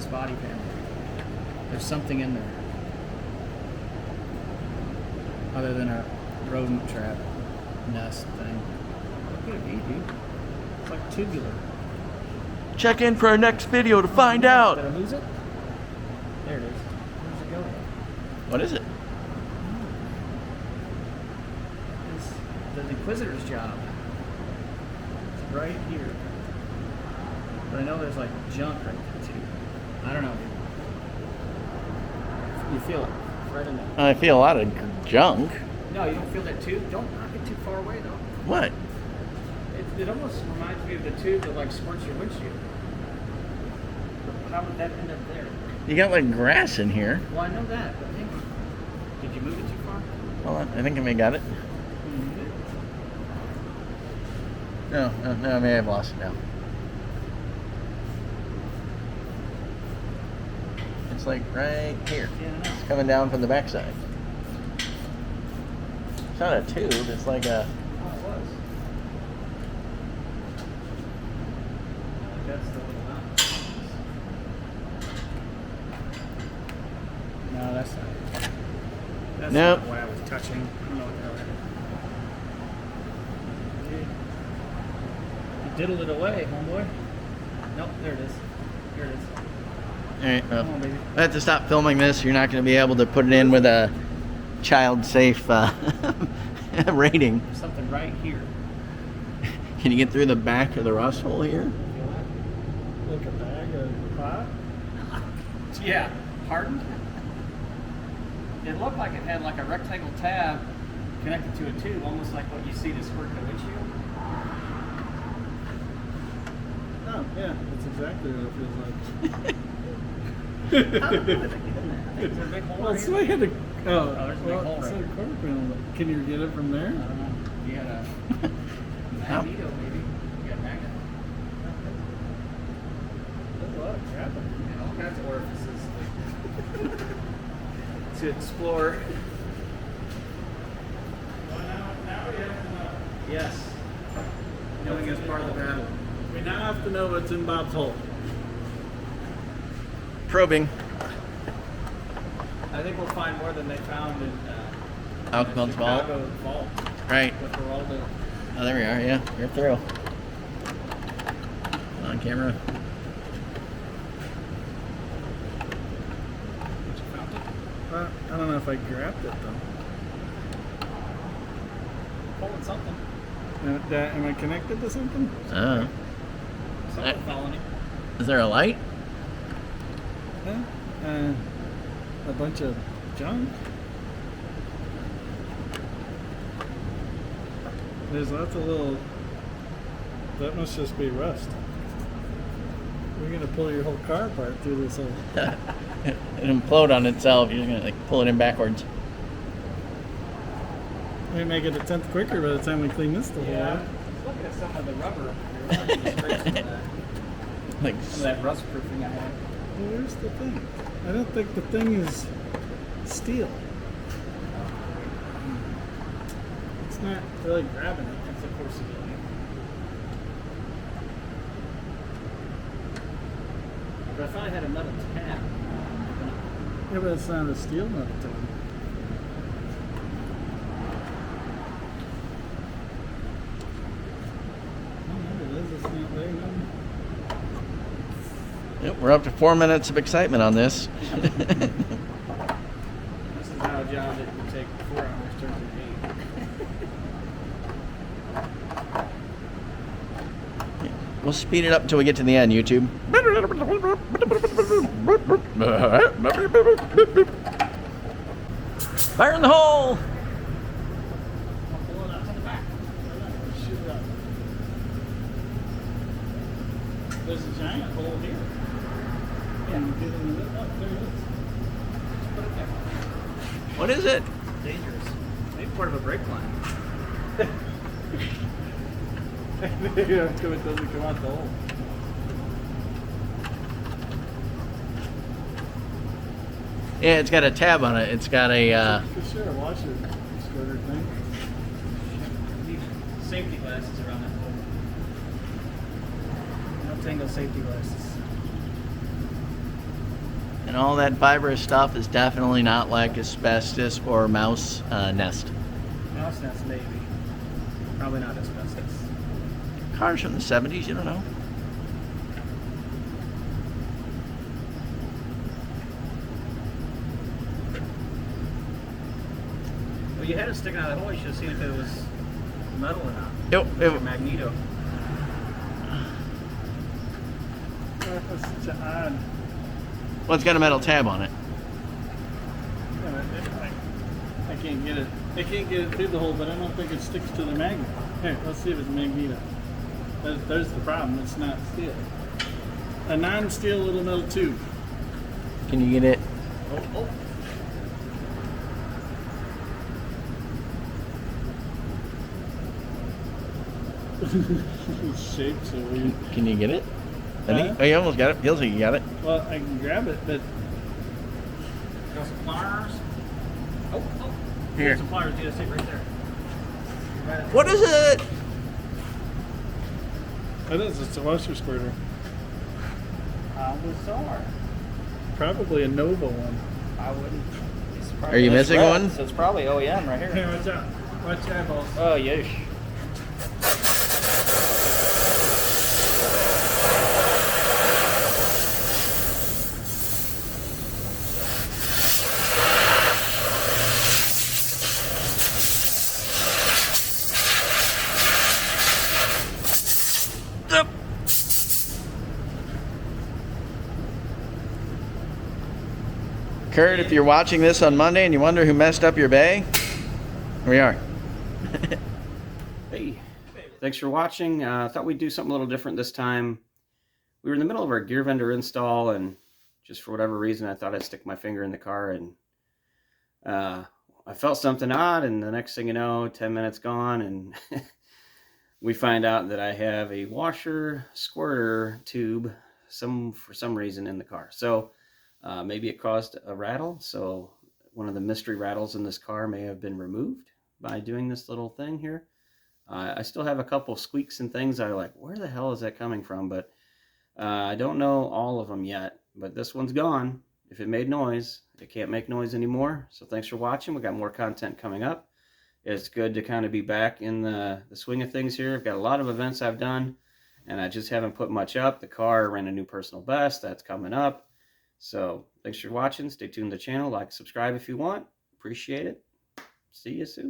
spotty family. There's something in there. Other than a rodent trap nest thing. What could it be, dude? It's like tubular. Check in for our next video to find out. Did I lose it? There it is. Where's it going? What is it? It's the Inquisitor's job. It's right here. But I know there's like junk right there too. I don't know. You feel it right in there. I feel a lot of junk. No, you don't feel that tube? Don't knock it too far away though. What? It almost reminds me of the tube that like squirts your windshield. How would that end up there? You got like grass in here. Well, I know that, but hang on. Did you move it too far? Hold on, I think I may got it. No, I may have lost it now. It's like right here. Yeah, I know. It's coming down from the backside. It's not a tube, it's like a... Oh, it was. That's the little mountain. No, that's not it. That's Nope. not what I was touching. I don't know what the hell that is. You diddled it away, homeboy. Nope, there it is. Here it is. Alright, well, Come on, baby. I have to stop filming this. You're not going to be able to put it in with a child-safe rating. There's something right here. Can you get through the back of the rust hole here? Feel that? Like a bag of pot? Yeah, hardened. It looked like it had like a rectangle tab connected to a tube, almost like what you see to squirt the windshield. Oh, yeah, that's exactly what it feels like. How did they get in there? Is there a big hole Well, right somebody here? had to. Oh, there's a big hole it's right a there. quarter panel. Can you get it from there? I don't know. You had a magneto, maybe. You got a magnet. There's a lot of crap in there. Yeah, all kinds of orifices to explore. Well, now we have to know. Yes. Knowing is part of the battle. We now have to know what's in Bob's hole. Probing. I think we'll find more than they found in Alcohol's vault. Chicago vault. Right. What we're all doing. Oh, there we are. Yeah, you're through. On camera. Did you found it? I don't know if I grabbed it though. Pulling something. Am I connected to something? Oh. Something following you. Is there a light? Yeah. A bunch of junk. There's lots of little. That must just be rust. We're gonna pull your whole car apart through this hole. It implode on itself. You're gonna like pull it in backwards. We make it a tenth quicker by the time we clean this the whole Yeah. out. Look at some of the rubber. Like Some of that rust proofing I had. Well, where's the thing? I don't think the thing is steel. It's not really grabbing it. That's of course it. But I thought I had a metal tab. Yeah, but it's not a steel nut tab. Oh, it is. It's not there now. Yep, we're up to 4 minutes of excitement on this. This is now a job that would take 4 hours turns into 8. We'll speed it up until we get to the end, YouTube. Fire in the hole! I'll pull it out to the back. Shoot it up. There's a giant hole here. Yeah, you get in the middle. Oh, there it is. Put it there. What is it? Dangerous. Maybe part of a brake line. Yeah, so it doesn't come out the hole. Yeah, it's got a tab on it. It's got a, For sure, wash it. Squirter thing. Need safety glasses around that hole. No tangle safety glasses. And all that fibrous stuff is definitely not like asbestos or mouse nest. Mouse nest, maybe. Probably not asbestos. Cars from the 70s, you don't know. Well, you had it sticking out of the hole. You should have seen if it was metal or not. It, Magneto. That's such an odd. well, it's got a metal tab on it. I can't get it. I can't get it through the hole, but I don't think it sticks to the magnet. Here, let's see if it's magneto. There's the problem. It's not steel. A non-steel little metal tube. Can you get it? Oh. It's shaped so weird. Can you get it? Huh? Oh, you almost got it. Feels like you got it. Well, I can grab it, but Got some pliers. Oh. Here. Some pliers, dude. Stick right there. Right. What is it? it is. It's a washer squirter. How bizarre. Probably a Nova one. I wouldn't be surprised. Are you It's missing red, one? So it's probably OEM right here. Here, watch out. Watch your eyeballs. Oh, yeesh. Kurt, if you're watching this on Monday and you wonder who messed up your bay, here we are. Hey, thanks for watching. I thought we'd do something a little different this time. We were in the middle of our gear vendor install, and just for whatever reason, I thought I'd stick my finger in the car, and I felt something odd, and the next thing you know, 10 minutes gone, and we find out that I have a washer squirter tube for some reason in the car. So maybe it caused a rattle, so one of the mystery rattles in this car may have been removed by doing this little thing here. I still have a couple squeaks and things that are like, where the hell is that coming from? But I don't know all of them yet, but this one's gone. If it made noise, it can't make noise anymore. So thanks for watching. We got more content coming up. It's good to kind of be back in the swing of things here. I've got a lot of events I've done, and I just haven't put much up. The car ran a new personal best. That's coming up. So thanks for watching. Stay tuned to the channel. Like, subscribe if you want. Appreciate it. See you soon.